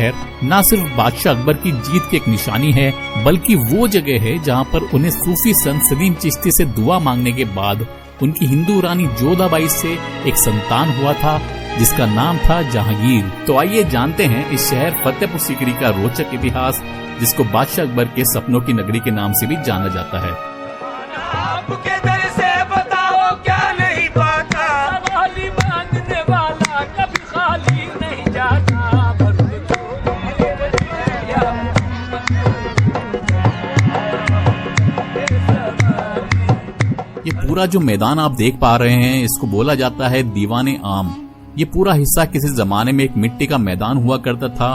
न सिर्फ बादशाह अकबर की जीत की एक निशानी है, बल्कि वो जगह है जहाँ पर उन्हें सूफी संत सलीम चिश्ती से दुआ मांगने के बाद उनकी हिंदू रानी जोधाबाई से एक संतान हुआ था जिसका नाम था जहांगीर। तो आइए जानते हैं इस शहर फतेहपुर सीकरी का रोचक इतिहास, जिसको बादशाह अकबर के सपनों की नगरी के नाम से भी जाना जाता है। आपके दर से बताओ क्या नहीं पाता, सवाली मांगने वाला कभी खाली नहीं जाता। ये पूरा जो मैदान आप देख पा रहे हैं, इसको बोला जाता है दीवाने आम। ये पूरा हिस्सा किसी जमाने में एक मिट्टी का मैदान हुआ करता था।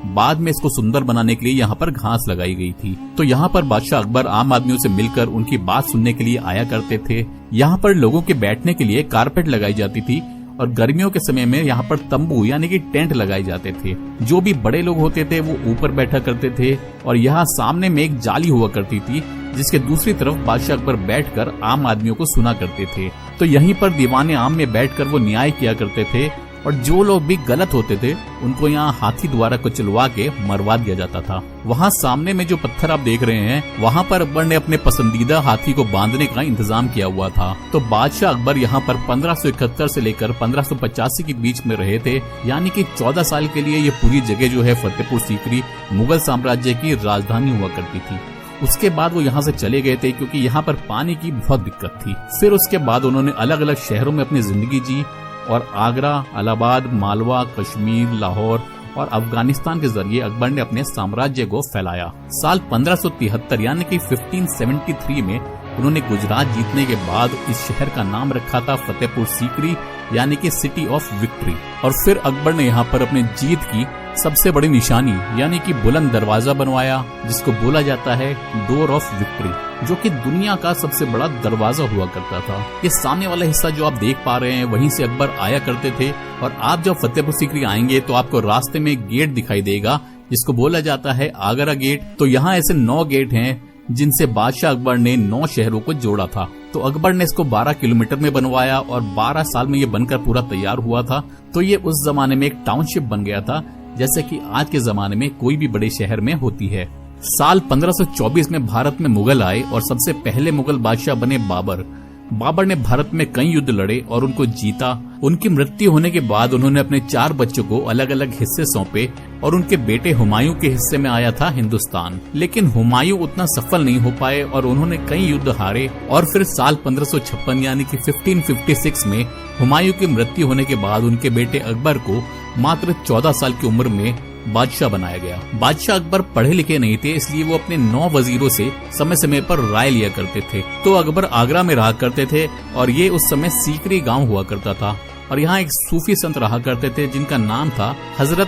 बाद में इसको सुंदर बनाने के लिए यहाँ पर घास लगाई गई थी। तो यहाँ पर बादशाह अकबर आम आदमियों से मिलकर उनकी बात सुनने के लिए आया करते थे। यहाँ पर लोगों के बैठने के लिए कारपेट लगाई जाती थी और गर्मियों के समय में यहाँ पर तंबू यानी कि टेंट लगाए जाते थे। जो भी बड़े लोग होते थे वो ऊपर बैठा करते थे और यहाँ सामने में एक जाली हुआ करती थी जिसके दूसरी तरफ बादशाह अकबर बैठकर आम आदमियों को सुना करते थे। तो यहीं पर दीवाने आम में बैठकर वो न्याय किया करते थे और जो लोग भी गलत होते थे उनको यहाँ हाथी द्वारा कुचलवा के मरवा दिया जाता था। वहाँ सामने में जो पत्थर आप देख रहे हैं, वहाँ पर अकबर ने अपने पसंदीदा हाथी को बांधने का इंतजाम किया हुआ था। तो बादशाह अकबर यहाँ पर 1571 से लेकर 1585 के बीच में रहे थे, यानी कि 14 साल के लिए ये पूरी जगह जो है फतेहपुर सीकरी मुगल साम्राज्य की राजधानी हुआ करती थी। उसके बाद वो यहाँ से चले गए थे क्योंकि यहाँ पर पानी की बहुत दिक्कत थी। फिर उसके बाद उन्होंने अलग अलग शहरों में अपनी जिंदगी जी और आगरा, इलाहाबाद, मालवा, कश्मीर, लाहौर और अफगानिस्तान के जरिए अकबर ने अपने साम्राज्य को फैलाया। साल 1573 यानी कि 1573 में उन्होंने गुजरात जीतने के बाद इस शहर का नाम रखा था फतेहपुर सीकरी यानी कि सिटी ऑफ विक्ट्री। और फिर अकबर ने यहाँ पर अपनी जीत की सबसे बड़ी निशानी यानी कि बुलंद दरवाजा बनवाया, जिसको बोला जाता है डोर ऑफ विक्ट्री, जो कि दुनिया का सबसे बड़ा दरवाजा हुआ करता था। ये सामने वाला हिस्सा जो आप देख पा रहे हैं, वहीं से अकबर आया करते थे। और आप जब फतेहपुर सीकरी आएंगे तो आपको रास्ते में एक गेट दिखाई देगा जिसको बोला जाता है आगरा गेट। तो यहाँ ऐसे 9 गेट हैं जिनसे बादशाह अकबर ने 9 शहरों को जोड़ा था। तो अकबर ने इसको 12 किलोमीटर में बनवाया और 12 साल में ये बनकर पूरा तैयार हुआ था। तो ये उस जमाने में एक टाउनशिप बन गया था, जैसे कि आज के जमाने में कोई भी बड़े शहर में होती है। साल 1524 में भारत में मुगल आए और सबसे पहले मुगल बादशाह बने बाबर। बाबर ने भारत में कई युद्ध लड़े और उनको जीता। उनकी मृत्यु होने के बाद उन्होंने अपने 4 बच्चों को अलग अलग हिस्से सौंपे और उनके बेटे हुमायूं के हिस्से में आया था हिंदुस्तान। लेकिन हुमायूं उतना सफल नहीं हो पाए और उन्होंने कई युद्ध हारे। और फिर साल 1556 यानी कि 1556 में हुमायूं की मृत्यु होने के बाद उनके बेटे अकबर को मात्र 14 साल की उम्र में बादशाह बनाया गया। बादशाह अकबर पढ़े लिखे नहीं थे, इसलिए वो अपने 9 वजीरों से समय समय पर राय लिया करते थे। तो अकबर आगरा में रहा करते थे और ये उस समय सीकरी गांव हुआ करता था। और यहाँ एक सूफी संत रहा करते थे जिनका नाम था हजरत